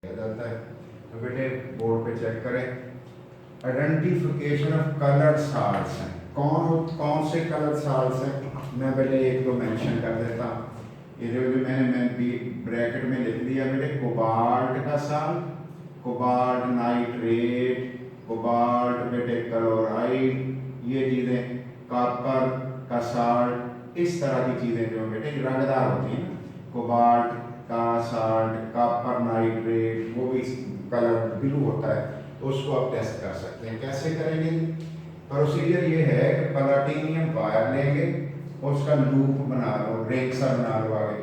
जाता है। तो बेटे बोर्ड पे चेक करें, आइडेंटिफिकेशन ऑफ कलर्ड साल्ट्स हैं। कौन से कलर साल्ट्स हैं, मैं बेटे एक दो मेंशन कर देता हूँ। ये जो मैंने ब्रैकेट में लिख दिया बेटे, कोबाल्ट का साल्ट, कोबाल्ट नाइट्रेट, कोबाल्ट बेटे क्लोराइड, ये चीज़ें, कॉपर का साल्ट, इस तरह की चीज़ें जो बेटे रंगदार होती हैं, कोबाल्ट का साल्ट, कॉपर नाइट्रेट, वो भी कलर ब्लू होता है, तो उसको आप टेस्ट कर सकते हैं। कैसे करेंगे? प्रोसीजर ये है कि प्लाटिनियम वायर लेंगे, उसका लूप बना लो, रेक्सा बना लो आगे,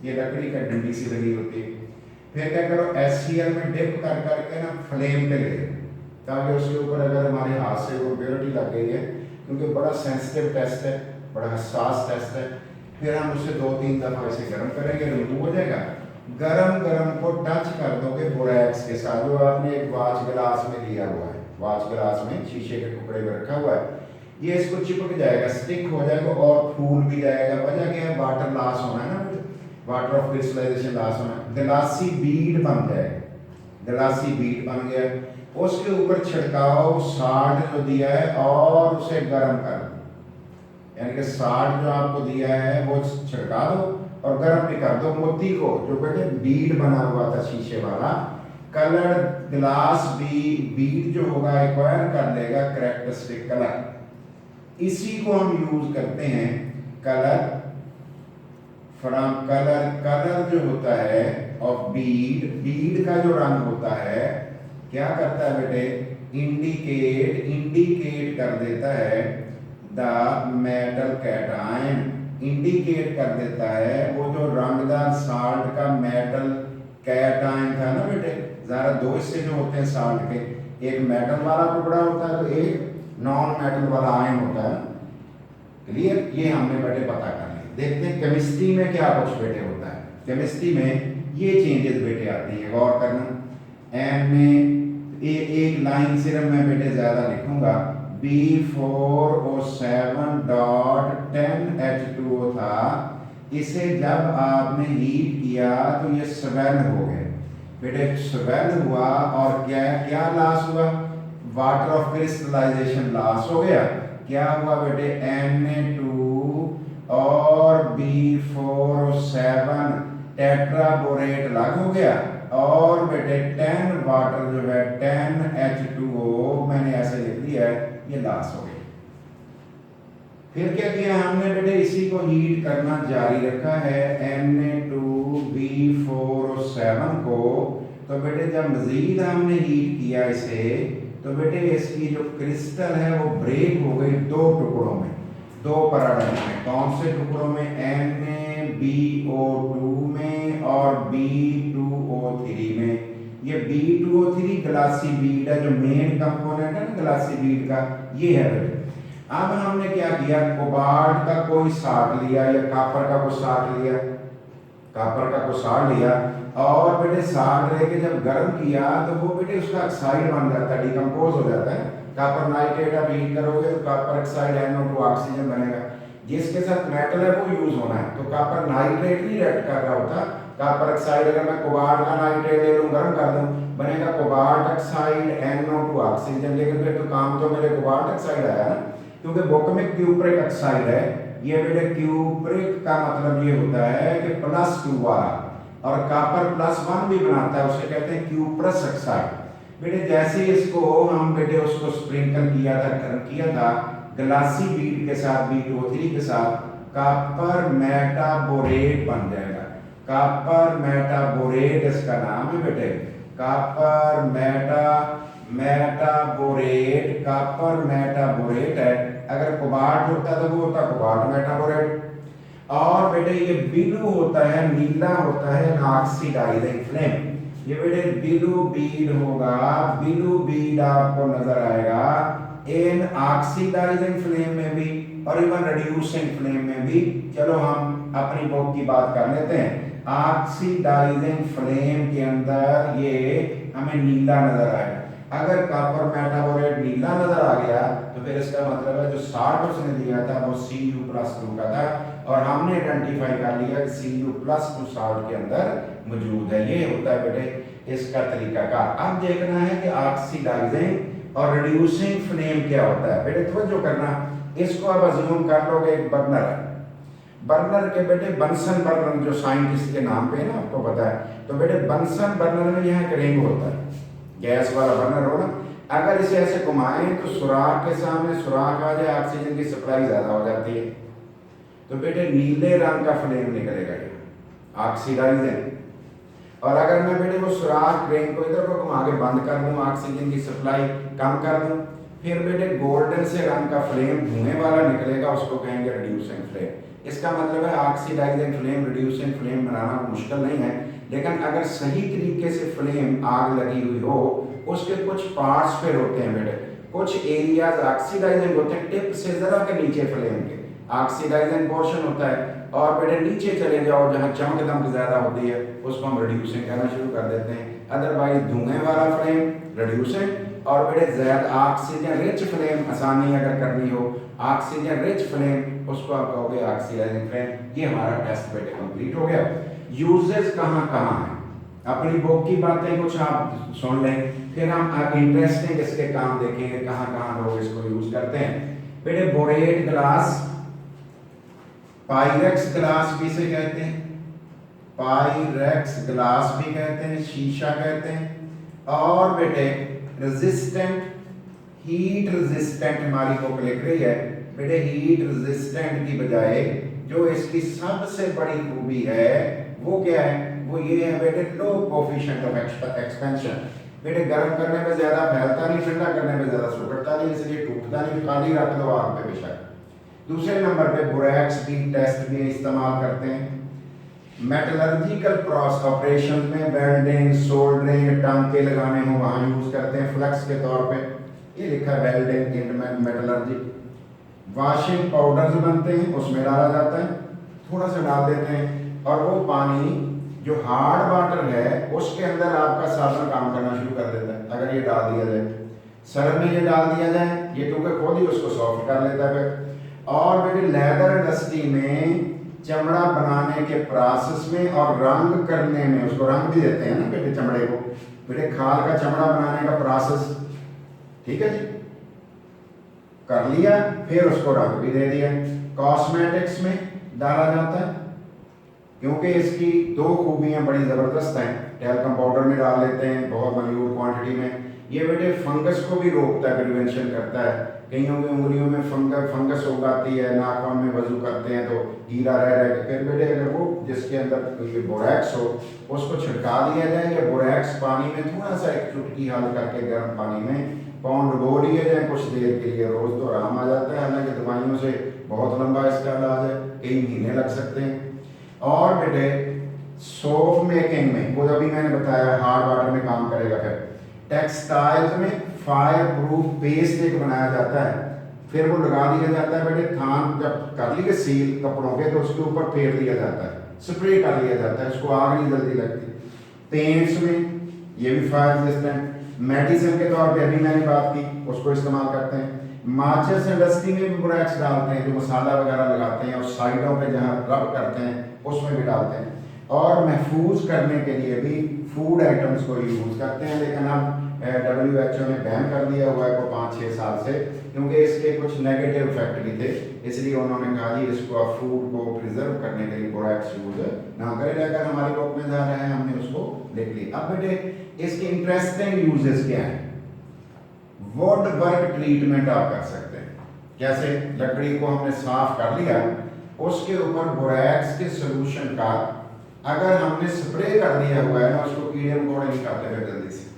ये लकड़ी का डंडी सी लगी होती है। फिर क्या करो, HCl में डिप कर करके ना फ्लेम पे ले लो, ताकि उसके ऊपर अगर हमारे हाथ से वो प्योरिटी लग गई है, क्योंकि बड़ा सेंसिटिव टेस्ट है, बड़ा हसास टेस्ट है। फिर हम उसे 2-3 दफ़ा ऐसे गर्म करेंगे, रिमूव हो जाएगा। गरम को टच कर दोगे बोरैक्स के साथ, जो आपने एक वाच गिलास में लिया हुआ है, वाच गिलास में शीशे के टुकड़े में रखा हुआ है, ये इसको चिपक जाएगा, स्टिक हो जाएगा और फूल भी जाएगा। वजह क्या है? वाटर लॉस होना है ना, वाटर ऑफ क्रिस्टलाइजेशन लॉस होना है। गिलासी बीड बन जाएगा, गिलासी बीड बन गया, उसके ऊपर छिड़काओ साल्ट जो दिया है और उसे गर्म कर दो, यानी कि साल्ट जो आपको दिया है वो छिड़का दो और गर्म भी कर दो। मोती को जो बेटे बीड बना हुआ था शीशे वाला, कलर ग्लास बीड जो होगा एक्वायर कर लेगा कैरेक्टरिस्टिक कलर। इसी को हम यूज करते हैं कलर फ्रॉम कलर जो होता है ऑफ बीड का जो रंग होता है क्या करता है बेटे? इंडिकेट कर देता है द मेटल कैटायन, इंडिकेट कर देता है वो जो रंगदार साल्ट का मेटल कैटायन था ना बेटे, ज़रा दो हिस्से जो होते हैं साल्ट के, एक मेटल वाला टुकड़ा होता है तो एक नॉन मेटल वाला आयन होता है। क्लियर? ये हमने बेटे पता कर लिया। देखते हैं केमिस्ट्री में क्या कुछ बेटे होता है। केमिस्ट्री में ये चेंजेस बेटे आती है, गौर करना। एन में एक लाइन सिर्फ मैं बेटे ज़्यादा लिखूंगा, B4O7.10H2O था, इसे जब आपने हीट किया तो ये स्वेल हो गए बेटे, स्वेल हुआ और क्या लॉस हुआ? वाटर ऑफ क्रिस्टलाइजेशन लॉस हो गया। क्या हुआ बेटे? Na2 और B4O7 टेट्राबोरेट अलग हो गया और बेटे 10 वाटर जो है 10H2O मैंने ऐसे लिख दिया है, ये लॉस हो गया। फिर क्या किया हमने बेटे? इसी को हीट करना जारी रखा है, Na2B4O7 को। तो बेटे जब मजीद हमने हीट किया इसे, तो बेटे इसकी जो क्रिस्टल है वो ब्रेक हो गई दो टुकड़ों में, दो पैराडाइम में। कौन से टुकड़ों में? NaBO2 में और B2O3 में। ये B2O3 ग्लासी बीड है, जो मेन कंपोनेंट है ना ग्लासी बीड का, ये है बेटे। अब हमने क्या किया? कोबाल्ट का कोई साल्ट लिया या कॉपर का कोई साल्ट लिया, कॉपर का कोई साल्ट लिया और बेटे साल्ट लेके जब गर्म किया तो वो बेटे उसका ऑक्साइड बन जाता है, डिकम्पोज हो जाता है। कॉपर नाइट्रेट आप हीट करोगे तो कॉपर ऑक्साइड NO2 ऑक्सीजन बनेगा, जिसके साथ मेटल है वो यूज होना है। तो कॉपर नाइट्रेट नहीं रिएक्ट कर रहा होता, कॉपर ऑक्साइड अगर मैं कोबाल्ट का नाइट्रेट ले लूं, गर्म कर दूं, बनेगा कोबाल्ट ऑक्साइड NO2 ऑक्सीजन, लेकिन फिर तो काम तो मेरे कोबाल्ट ऑक्साइड आया ना, क्योंकि बुक में क्यूप्रिक ऑक्साइड है। ये बेटे क्यूप्रिक का मतलब ये होता है कि +2 वाला, और कॉपर +1 भी बनाता है, उसे कहते हैं क्यूप्रस ऑक्साइड। बेटे जैसे इसको हम बेटे उसको स्प्रिंकल किया था, गर्म किया था ग्लासी बीड के साथ, B2O3 के साथ, कॉपर मेटाबोरेट बन जाएगा। कॉपर मेटाबोरेट इसका नाम है बेटे, कॉपर मेटाबोरेट है। अगर कोबाल्ट होता तो वो होता कोबाल्ट मेटाबोरेट। और बेटे ये ब्लू होता है, नीला होता है, ऑक्सीडाइजिंग फ्लेम। ये बेटे ब्लू बीड होगा, ब्लू बीड आपको नजर आएगा इन ऑक्सीडाइजिंग फ्लेम में भी और इवन रिड्यूसिंग फ्लेम में भी। चलो हम अपनी बुक की बात कर लेते हैं। ऑक्सीडाइजिंग फ्लेम के अंदर ये हमें नीला नजर आएगा। अगर कॉपर मेटाबोरेट नीला नजर आ गया तो फिर इसका मतलब है जो साल्ट उसने दिया था वो Cu+2 का था, और हमने आइडेंटिफाई कर लिया कि Cu+2 साल्ट के अंदर मौजूद है। ये होता है बेटे इसका तरीकाकार। अब देखना है कि ऑक्सीडाइजिंग और रिड्यूसिंग फ्लेम क्या होता है। बेटे तवज्जो करना, इसको अब अज्यूम कर लोगे एक बर्नर है, बर्नर के बेटे बंसन बर्नर जो साइंटिस्ट के नाम पे है ना, आपको पता है। तो बेटे बंसन बर्नर में यहाँ एक रिंग होता है, गैस वाला बर्नर हो ना, अगर इसे ऐसे घुमाएं तो सुराख के सामने सुराख आ जाए, ऑक्सीजन की सप्लाई ज्यादा हो जाती है, तो बेटे नीले रंग का फ्लेम निकलेगा ये ऑक्सीडाइजिंग। और अगर मैं बेटे वो सुराख रिंग को इधर को घुमा के बंद कर दूं, ऑक्सीजन की सप्लाई कम कर दूं, फिर बेटे गोल्डन से रंग का फ्लेम धुएं वाला निकलेगा, उसको कहेंगे रिड्यूसिंग फ्लेम। इसका मतलब है ऑक्सीडाइजिंग फ्लेम, रिड्यूसिंग फ्लेम बनाना मुश्किल नहीं है, लेकिन अगर सही तरीके से फ्लेम आग लगी हुई हो, उसके कुछ पार्ट्स फिर होते हैं बेटे, कुछ एरियाज ऑक्सीडाइजिंग होते हैं, टिप से जरा के नीचे फ्लेम के ऑक्सीडाइजिंग पोर्शन होता है, और बेटे नीचे चले जाओ जहाँ चमक दमक ज्यादा होती है, उसको हम रिड्यूसिंग करना शुरू कर देते हैं। अदरवाइज धुएं वाला फ्लेम रिड्यूसिंग, और बेटे ज्यादा ऑक्सीजन रिच फ्लेम आसानी अगर करनी हो, ऑक्सीजन रिच फ्लेम, उसको आप कहोगे ऑक्सीडाइजिंग फ्लेम। ये हमारा टेस्ट बेटे कंप्लीट हो गया। यूजेस कहाँ कहाँ है, अपनी बुक की बातें कुछ आप सुन लें, फिर हम इंटरेस्टिंग इसके काम देखेंगे कहाँ कहाँ लोग इसको यूज करते हैं। बेटे बोरेट ग्लास, पाइरेक्स ग्लास भी इसे कहते हैं, पाइरेक्स ग्लास भी कहते हैं, शीशा कहते हैं। और बेटे रेजिस्टेंट, हीट रेजिस्टेंट हमारी बुक लिख रही है बेटे, हीट रेजिस्टेंट की बजाय जो इसकी सबसे बड़ी खूबी है वो क्या है, वो ये है बेटे लो कोफिशिएंट ऑफ एक्सपेंशन। बेटे गर्म करने में ज्यादा फैलता नहीं, ठंडा करने में ज्यादा सुखड़ता नहीं, इसलिए टूटता नहीं, खाली रख दो आग पे बेशक। दूसरे नंबर पे बोरैक्स भी टेस्ट में इस्तेमाल करते हैं। मेटलर्जिकल क्रॉस ऑपरेशन में वेल्डिंग, सोल्डरिंग, टांके लगाने हो वहां यूज करते हैं फ्लक्स के तौर पे, ये लिखा है welding in metallurgy. Washing powders बनते हैं, उसमें डाला जाता है, थोड़ा सा डाल देते हैं, और वो पानी जो हार्ड वाटर है उसके अंदर आपका साबुन काम करना शुरू कर देता है अगर ये डाल दिया जाए। सर्फ में ये डाल दिया जाए, ये क्योंकि खुद ही उसको सॉफ्ट कर लेता है। और बेटे लेदर इंडस्ट्री में चमड़ा बनाने के प्रोसेस में और रंग करने में, उसको रंग भी देते हैं ना बेटे चमड़े को, बेटे खाल का चमड़ा बनाने का प्रोसेस, ठीक है जी, कर लिया, फिर उसको रंग भी दे दिया। कॉस्मेटिक्स में डाला जाता है क्योंकि इसकी दो खूबियां बड़ी जबरदस्त हैं, टैल्कम पाउडर में डाल लेते हैं बहुत मल्यूर क्वांटिटी में, ये बेटे फंगस को भी रोकता है, प्रिवेंशन करता है। कईयों की उंगलियों में फंगस हो जाती है, नाखून में वजू करते हैं तो गीला रह रह के, फिर बेटे अगर वो जिसके अंदर ये बोरैक्स हो उसको छिड़का दिया जाए, या बोरैक्स पानी में थोड़ा सा एक चुटकी हल करके गर्म पानी में पाउंड डुबो लिए जाए कुछ देर के लिए, रोज तो आराम आ जाता है, हालांकि दवाइयों से बहुत लंबा इसका इलाज है, कई महीने लग सकते हैं। और बेटे सोप मेकिंग में, वो अभी मैंने बताया हार्ड वाटर में काम करेगा। फिर टेक्सटाइल्स में फायर प्रूफ पेस्ट एक बनाया जाता है, फिर वो लगा दिया जाता है बेटे, थान जब कर लिए सील कपड़ों के तो उसके ऊपर फेर दिया जाता है, स्प्रे कर लिया जाता है, उसको आग नहीं जल्दी लगती। पेंट्स में ये भी फायर रेजिस्टेंट, मेडिसिन के तौर पे अभी मैंने बात की, उसको इस्तेमाल करते हैं। माचिस इंडस्ट्री में भी बोरैक्स डालते हैं, जो मसाला वगैरह लगाते हैं और साइडों पे जहाँ रब करते हैं उसमें भी डालते हैं। और महफूज करने के लिए भी फूड आइटम्स को यूज करते हैं, लेकिन अब WHO ने बैन कर दिया हुआ है वो 5-6 साल से, क्योंकि इसके कुछ नेगेटिव इफेक्ट भी थे, इसलिए उन्होंने कहा जी इसको आप फूड को प्रिजर्व करने के लिए बोरैक्स यूज ना करें, लेकिन हमारी बुक में जा रहे हैं, हमने उसको लिख लिया। अब बेटे इसके इंटरेस्टिंग यूजेस क्या है। वुड वर्क ट्रीटमेंट आप कर सकते हैं, जैसे लकड़ी को हमने साफ कर लिया, उसके ऊपर बोरैक्स के सोल्यूशन का अगर हमने स्प्रे कर दिया हुआ है ना, उसको कीड़े मकोड़े नहीं खाते फिर जल्दी से,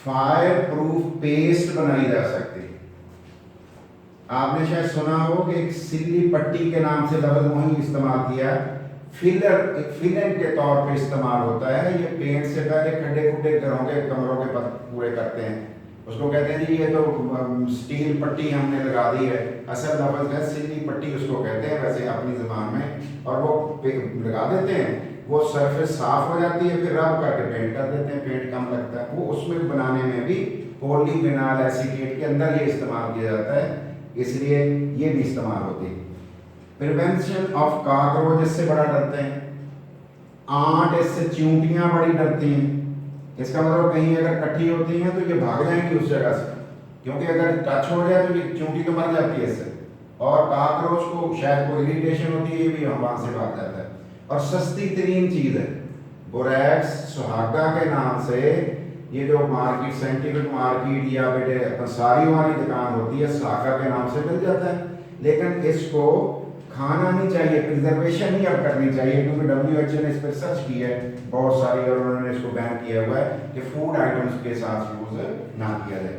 फायर प्रूफ पेस्ट बनाई जा सकती है। आपने शायद सुना हो कि एक सिल्ली पट्टी के नाम से लफ्ज वही इस्तेमाल किया, फिलर, फिलेंट के तौर पे इस्तेमाल होता है, ये पेंट से पहले खड्डे खुड्डे घरों के कमरों के पूरे करते हैं, उसको कहते हैं जी ये तो स्टील पट्टी हमने लगा दी है, असल लफ्ज है सिल्ली पट्टी उसको कहते हैं वैसे अपनी ज़बान में, और वो लगा देते हैं, वो सरफेस साफ हो जाती है, फिर रब करके पेंट कर देते हैं, पेंट कम लगता है। वो उसमें बनाने में भी पॉलीविनाइल एसीटेट के अंदर ये इस्तेमाल किया जाता है, इसलिए ये भी इस्तेमाल होती है। प्रिवेंशन ऑफ कॉकरोच से बड़ा डरते हैं, आंट इससे चींटियां बड़ी डरती हैं। इसका मतलब कहीं अगर इकट्ठी होती हैं तो ये भाग जाएंगी उस जगह से, क्योंकि अगर टच हो जाए तो ये चींटी तो मर जाती है इससे। और काकरोच को शायद कोई इरिटेशन होती है, ये भी वहाँ से भाग जाता है। और सस्ती तरीन चीज़ है बोरैक्स, सुहागा के नाम से ये जो मार्केट, साइंटिफिक मार्केट या बेटे पंसारी वाली दुकान होती है, सुहागा के नाम से मिल जाता है। लेकिन इसको खाना नहीं चाहिए, प्रिजर्वेशन नहीं अब करनी चाहिए, क्योंकि WHO ने इस पर सर्च की है बहुत सारी और उन्होंने इसको बैन किया हुआ है कि फूड आइटम्स के साथ यूज ना किया जाए।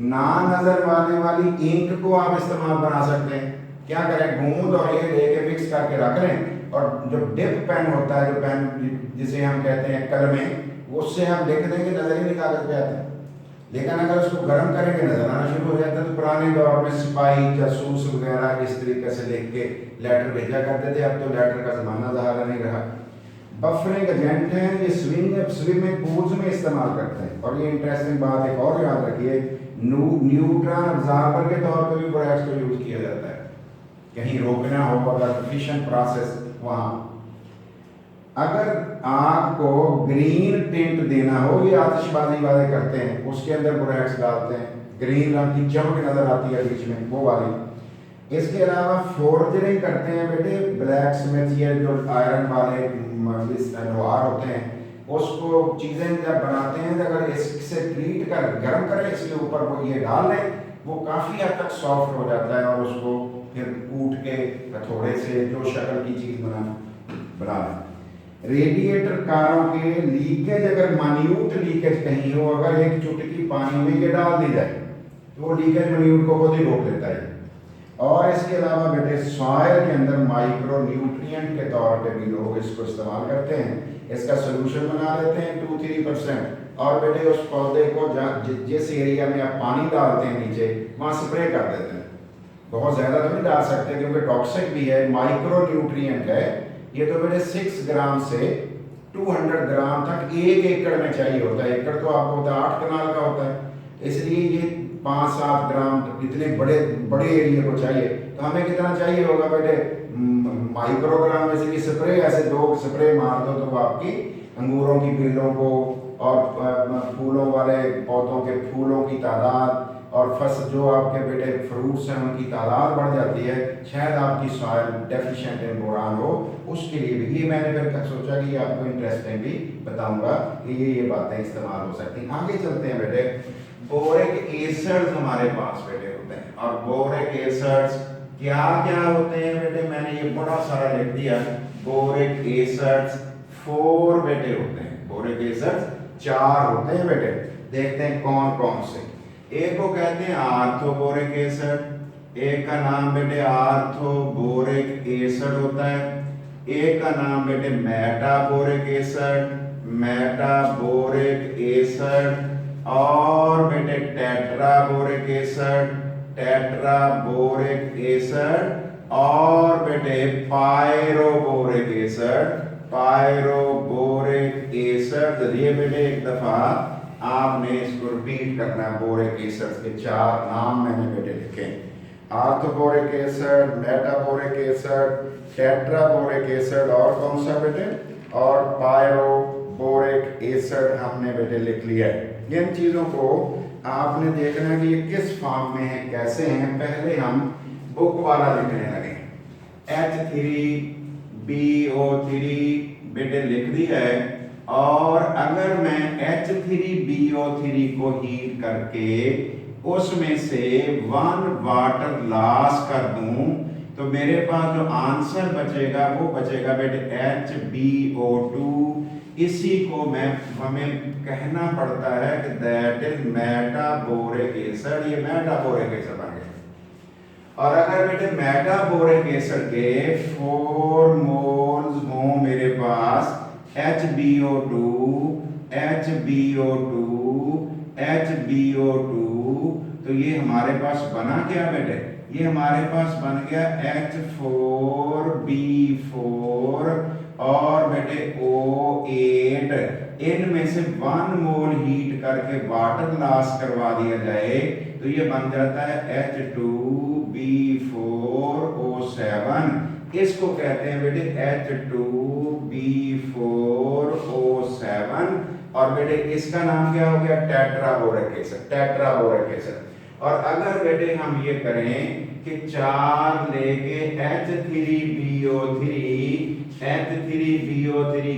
ना नजर आने वाली इंक को आप इस्तेमाल बना सकते हैं। क्या करें, गूंद और ये लेके मिक्स करके रख लें, और जो डिप पेन होता है, जो पेन जिसे हम कहते हैं कलमें, उससे हम लिख देंगे, नजर ही नहीं कागज पे आता है। लेकिन अगर उसको गर्म करेंगे नजर आना शुरू हो जाता है। तो पुराने दौर में सिपाही, जासूस वगैरह इस तरीके से लिख के लेटर भेजा करते थे, अब तो लेटर का जमाना ज़्यादा नहीं रहा। बफरिंग एजेंट हैं, ये स्विमिंग पूल्स में इस्तेमाल करते हैं। और ये इंटरेस्टिंग बात एक और याद रखिए, न्यूट्रॉन अब्जॉर्बर के तौर पर भी बोरैक्स को यूज किया जाता है, कहीं रोकना हो अगर फिशन प्रोसेस वहाँ। अगर आग को ग्रीन टिंट देना हो, ये आतिशबाजी वाले करते हैं, उसके अंदर बोरैक्स डालते हैं, ग्रीन रंग की चमक नजर आती है बीच में, वो वाली। इसके अलावा फोर्जरिंग करते हैं बेटे, ब्लैक स्मिथ, ये जो आयरन वाले लोहार होते हैं, उसको चीज़ें जब बनाते हैं, अगर इससे ट्रीट कर गर्म करें, इसके ऊपर वो ये डाल लें, वो काफ़ी हद तक सॉफ्ट हो जाता है, और उसको फिर कूट के थोड़े से जो शक्ल की चीज़ बना लें। रेडिएटर कारों के लीकेज, अगर मान्यूट लीकेज कहीं हो, अगर एक चुटकी पानी में ये डाल दी जाए तो वो लीकेज मान्यूट को खुद ही रोक लेता है। और इसके अलावा बेटे सॉइल के अंदर माइक्रो न्यूट्रिएंट के तौर पे भी लोग इसको इस्तेमाल करते हैं। इसका सोल्यूशन बना लेते हैं 2-3%, और बेटे उस पौधे को जिस एरिया में आप पानी डालते हैं नीचे, वहाँ स्प्रे कर देते हैं। बहुत ज़्यादा तो नहीं डाल सकते क्योंकि टॉक्सिक भी है, माइक्रो न्यूट्रिएंट है। ये तो बेटे 6 ग्राम से 200 ग्राम तक 1 एकड़ में चाहिए होता है। एकड़ तो आपको होता है 8 कनाल का होता है, इसलिए ये 5-7 ग्राम इतने बड़े एरिया को चाहिए। तो हमें कितना चाहिए होगा बेटे, माइक्रोग्राम। जैसे कि स्प्रे, ऐसे 2 स्प्रे मार दो तो वो आपकी अंगूरों की बेलों को और फूलों वाले पौधों के फूलों की तादाद और फसल जो आपके बेटे फ्रूट्स हैं उनकी तादाद बढ़ जाती है। शायद आपकी सॉइल डेफिशिएंट इन बोरान हो, उसके लिए भी ये मैंने फिर सोचा कि आपको इंटरेस्टिंग भी बताऊंगा कि ये बातें इस्तेमाल हो सकती हैं। आगे चलते हैं बेटे, बोरिक एसिड्स हमारे पास बेटे होते हैं। और बोरिक एसिड्स क्या क्या होते हैं बेटे, मैंने ये बड़ा सारा लिख दिया। बोरिक एसिड्स 4 बेटे होते हैं, बोरिक एसिड्स 4 होते हैं बेटे। देखते हैं कौन कौन से। एक को कहते हैं आर्थोबोरिक एसिड, एक का नाम बेटे आर्थोबोरिक एसिड होता है, एक का नाम बेटे मेटाबोरिक एसिड, मेटाबोरिक एसिड, और बेटे टेट्राबोरिक एसिड, टेट्राबोरिक एसिड, और बेटे पायरोबोरिक एसिड, पायरोबोरिक एसिड। ये बेटे एक दफा आपने इसको रिपीट करना है। बोरिक एसिड्स के 4 नाम मैंने बेटे लिखे, आर्थोबोरिक एसिड, मेटाबोरिक एसिड, टेट्राबोरिक एसिड, और कौन सा बेटे, और पायरोबोरिक एसिड हमने बेटे लिख लिया है। इन चीज़ों को आपने देखना है कि ये किस फॉर्म में है, कैसे हैं। पहले हम बुक वाला लिखने लगे, H3BO3 बेटे लिख दिया है। और अगर मैं H3BO3 को हीट करके उसमें से 1 वाटर लॉस कर दूं तो मेरे पास जो आंसर बचेगा वो बचेगा बेटे HbO2। इसी को हमें कहना पड़ता है कि दैट इज मेटाबोरिक एसिड। ये मेटाबोरिक एसिड बन गया। और अगर बेटे मेटाबोरिक एसिड के 4 मोल्स हों मेरे पास HbO2, HbO2, HbO2, तो ये हमारे पास बना क्या बेटे, ये हमारे पास बन गया H4B4 और बेटे O8। इनमें से 1 मोल हीट करके वाटर लॉस करवा दिया जाए तो ये बन जाता है H2B4O7। इसको कहते हैं बेटे H2B4O7 और बेटे इसका नाम क्या हो गया टेट्राबोरिक एसिड, टेट्राबोरिक एसिड। और अगर बेटे हम ये करें कि 4 लेके H3BO3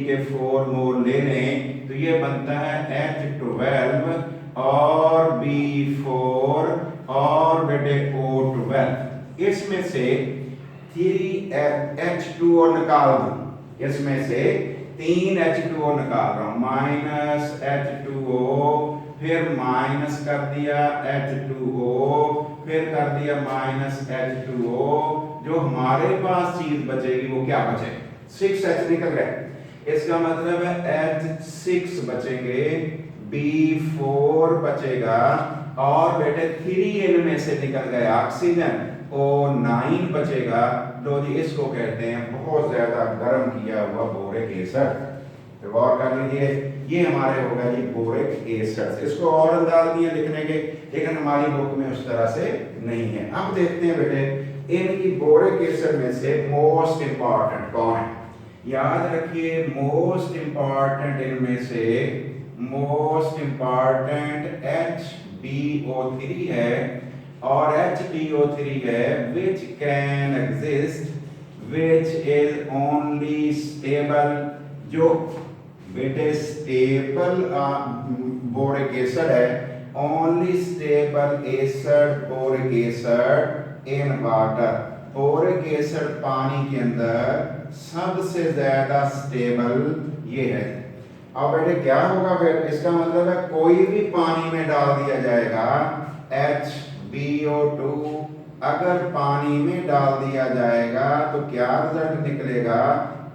के 4 मोल ले लें तो ये बनता है H12 और B4 और बेटे O12। इसमें से 3H2O निकाल दूं, इसमें से 3H2O निकाल रहा हूं, माइनस H2O, फिर माइनस कर दिया H2O, फिर कर दिया माइनस H2O, जो हमारे पास चीज बचेगी वो क्या बचे 6H निकल गए। इसका मतलब है H6 बचेंगे, B4 बचेगा और बेटे 3 इनमें से निकल गए ऑक्सीजन, O9 बचेगा। तो जी इसको कहते हैं बहुत ज्यादा गर्म किया हुआ बोरिक एसिड। तो गौर कर लीजिए ये हमारे हो गया जी बोरिक एसिड। इसको और अंदाज दिए लिखने के, लेकिन हमारी बुक में उस तरह से नहीं है। अब देखते हैं बेटे इनकी बोरिक एसिड में से मोस्ट इंपॉर्टेंट कौन है। याद रखिए मोस्ट इंपॉर्टेंट इनमें से मोस्ट इंपॉर्टेंट HbO3 है और HbO3 है which can exist which is only stable, जो बेटे स्टेबल बोरिक एसिड है, only stable acid boric acid in water. Boric acid पानी के अंदर सबसे ज्यादा स्टेबल ये है। अब बेटे क्या होगा फिर, इसका मतलब है कोई भी पानी में डाल दिया जाएगा HbO2 अगर पानी में डाल दिया जाएगा तो क्या रिजल्ट निकलेगा,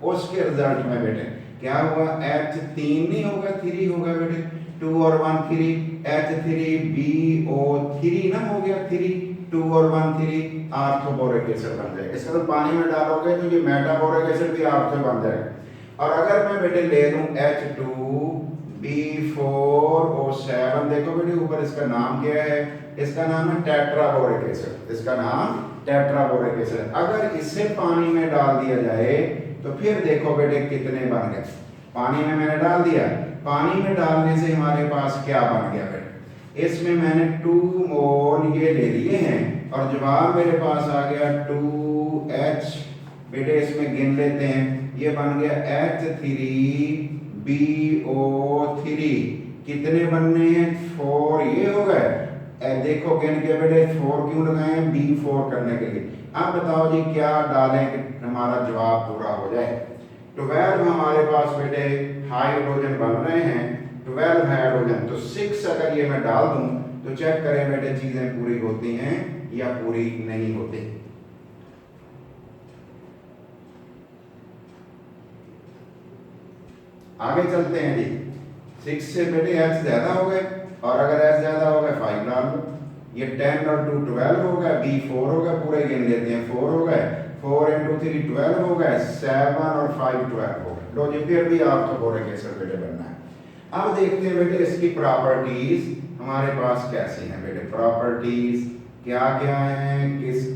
उसके रिजल्ट में बेटे क्या हुआ H3 नहीं होगा 3 होगा बेटे, 2 और 1 3, H3BO3 ना हो गया 3, 2 और 1 3 आर्थोबोरिक एसिड बन जाएगा। इसका तो पानी में डालोगे तो ये मेटाबोरिक एसिड भी आर्थो बन जाएगा। और अगर मैं बेटे ले लूं H2B4O7, देखो बेटे ऊपर इसका नाम क्या है, इसका नाम है टेट्राबोरिक एसिड, इसका नाम टेट्राबोरिक एसिड। अगर इसे पानी में डाल दिया जाए तो फिर देखो बेटे कितने बन गए। पानी में मैंने डाल दिया, पानी में डालने से हमारे पास क्या बन गया बेटे, इसमें मैंने 2 मोल ये ले लिए हैं और जवाब मेरे पास आ गया 2H। बेटे इसमें गिन लेते हैं, ये बन गया H3BO3। कितने बनने हैं 4, ये हो गए। देखो गिन के बेटे 4 क्यों लगाए हैं, B4 करने के लिए। अब बताओ जी क्या डालें कि हमारा जवाब पूरा हो जाए। 12 हमारे पास बेटे हाइड्रोजन बन रहे हैं, 12 हाइड्रोजन, तो 6 अगर ये मैं डाल दूं तो चेक करें बेटे चीजें पूरी होती हैं या पूरी नहीं होती। आगे चलते हैं जी। 6 से बेटे H ज्यादा हो गए और अगर H ज्यादा हो गए 5 डाल दो, ये 10 और 2 12 हो गए, B4 हो गए, पूरे गिन लेते हैं 4 हो गए, 4 × 3 12 हो गए, 7 और 5 12 हो गए। लो जी फिर भी आर्थोबोरिक एसिड बेटे बनना है। अब देखते हैं बेटे इसकी प्रॉपर्टीज हमारे पास कैसी हैं बेटे। प्रॉपर्टीज क्या क्या हैं,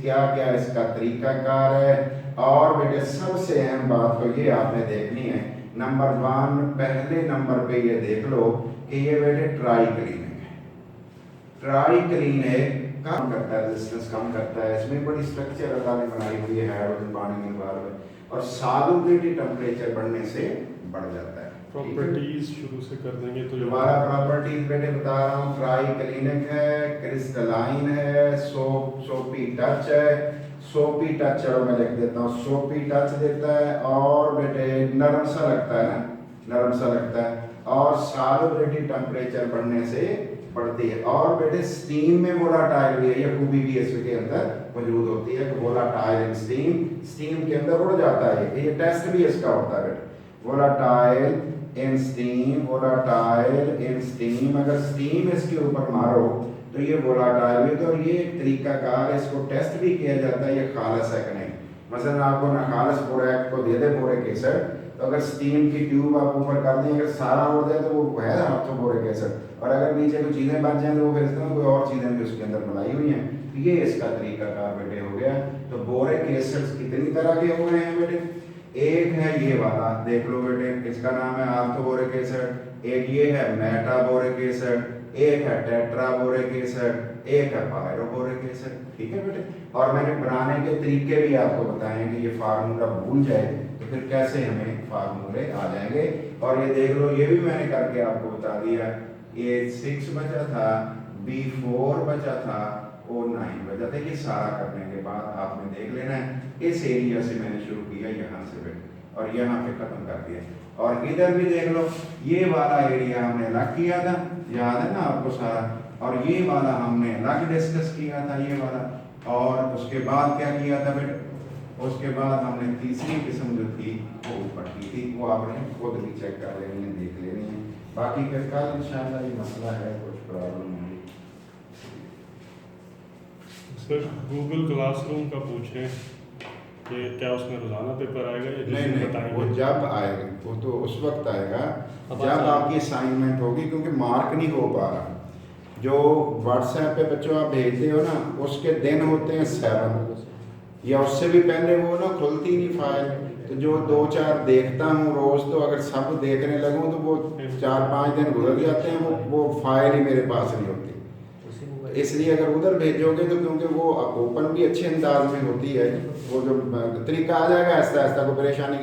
क्या क्या इसका तरीकाकार है, और बेटे सबसे अहम बात तो ये आपने देखनी है, नंबर 1 पहले नंबर पे ये देख लो कि ये बेटे ट्राइक्लिनिक है। ट्राइक्लिनिक कम करता है, रेजिस्टेंस कम करता है, इसमें बड़ी स्ट्रक्चर अल्लाह ने बनाई हुई है हाइड्रोजन पानी में और सॉल्युबिलिटी टेम्परेचर बढ़ने से बढ़ जाता है। प्रॉपर्टीज शुरू से कर देंगे तो हमारा प्रॉपर्टीज बेटे बता रहा हूँ, ट्राइक्लिनिक है, क्रिस्टलाइन है, सोपी टच है, सोपी टच चलो मैं लिख देता हूँ, सोपी टच देता है और बेटे नरम सा लगता है ना, नरम सा लगता है और सॉल्युबिलिटी टेम्परेचर बढ़ने से बढ़ती है। और बेटे स्टीम में वोलाटाइल भी है, ये खूबी भी इसके अंदर मौजूद होती है कि वोलाटाइल इन स्टीम, स्टीम के अंदर उड़ जाता है। ये टेस्ट भी इसका होता है बेटे, volatile in steam, volatile in steam. अगर स्टीम इसके ऊपर मारो तो ये वोलाटाइल भी, तो ये एक तरीकाकार इसको टेस्ट भी किया जाता है ये खालस है कि नहीं। मसलन आपको ना खालस बोरैक को दे दे बोरिक एसिड, तो अगर स्टीम की ट्यूब आप ऊपर कर दें, अगर सारा उड़ जाए तो वो है आर्थोबोरिक एसिड, और अगर नीचे कुछ चीज़ें बच जाए तो वो फिर इस तरह कोई और चीज़ें भी उसके अंदर बनाई हुई हैं, ये इसका तरीकाकार बेटे हो गया। तो बोरिक एसिड्स कितनी तरह के हो गए हैं बेटे? एक है ये वाला, देख लो बेटे, इसका नाम है आर्थोबोरिक एसिड, एक ये है मेटाबोरिक एसिड, एक है टेट्राबोरिक एसिड, एक है पायरोबोरिक एसिड। ठीक है बेटे, और मैंने बनाने के तरीके भी आपको बताए कि ये फार्मूला भूल जाए तो फिर कैसे हमें फार्मूले आ जाएंगे। और ये देख लो, ये भी मैंने करके आपको बता दिया। A6 बचा था, B4 बचा था, O9 बचा था। ये सारा करने के बाद आपने देख लेना है, इस एरिया से मैंने शुरू किया यहाँ से बेटे, और यहाँ पे खत्म कर दिया। और इधर भी देख लो, ये वाला एरिया हमने अलग किया था, याद है ना आपको सारा, और ये वाला हमने अलग डिस्कस किया था, ये वाला। और उसके बाद क्या किया था बेटे? उसके बाद हमने तीसरी किस्म जो थी वो ऊपर की थी, वो आपने खुद भी चेक कर लेनी है, देख लेनी है। बाकी फिर कल इंशाल्लाह ये मसला है, कुछ प्रॉब्लम होगी। सर गूगल क्लासरूम का पूछें कि क्या उसमें रोजाना पेपर आएगा या नहीं जिसमें नहीं, बताएंगे? वो जब आएगा वो तो उस वक्त आएगा अब जब अच्छा। आपकी असाइनमेंट होगी, क्योंकि मार्क नहीं हो पा रहा। जो व्हाट्सएप पे बच्चों आप भेजते हो ना, उसके दिन होते हैं 7 या उससे भी पहले, वो ना खुलती नहीं फाइल। तो जो 2-4 देखता हूँ रोज़, तो अगर सब देखने लगूँ तो वो 4-5 दिन गुजर जाते हैं, वो फाइल ही मेरे पास नहीं होती। इसलिए अगर उधर भेजोगे तो, क्योंकि वो ओपन भी अच्छे अंदाज में होती है, वो जो तरीका आ जाएगा आहिस्ता आहिस्ता, कोई परेशानी